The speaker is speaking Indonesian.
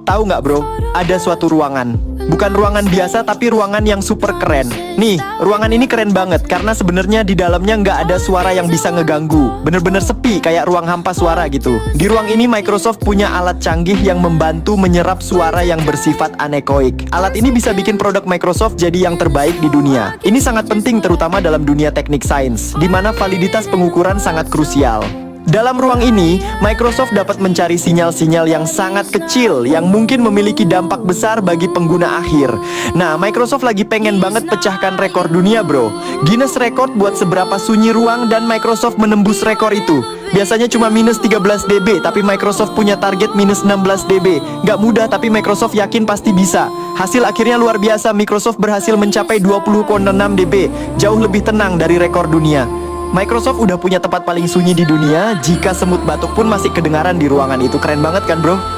Tahu nggak bro, ada suatu ruangan. Bukan ruangan biasa tapi ruangan yang super keren. Nih, ruangan ini keren banget karena sebenarnya di dalamnya nggak ada suara yang bisa ngeganggu. Bener-bener sepi kayak ruang hampa suara gitu. Di ruang ini Microsoft punya alat canggih yang membantu menyerap suara yang bersifat anekoik. Alat ini bisa bikin produk Microsoft jadi yang terbaik di dunia. Ini sangat penting terutama dalam dunia teknik sains, di mana validitas pengukuran sangat krusial. Dalam ruang ini, Microsoft dapat mencari sinyal-sinyal yang sangat kecil yang mungkin memiliki dampak besar bagi pengguna akhir. Nah, Microsoft lagi pengen banget pecahkan rekor dunia bro. Guinness Record buat seberapa sunyi ruang dan Microsoft menembus rekor itu. Biasanya cuma minus 13 dB, tapi Microsoft punya target minus 16 dB. Nggak mudah, tapi Microsoft yakin pasti bisa. Hasil akhirnya luar biasa, Microsoft berhasil mencapai 20,6 dB. Jauh lebih tenang dari rekor dunia. Microsoft udah punya tempat paling sunyi di dunia. Jika semut batuk pun masih kedengaran di ruangan itu. Keren banget kan bro?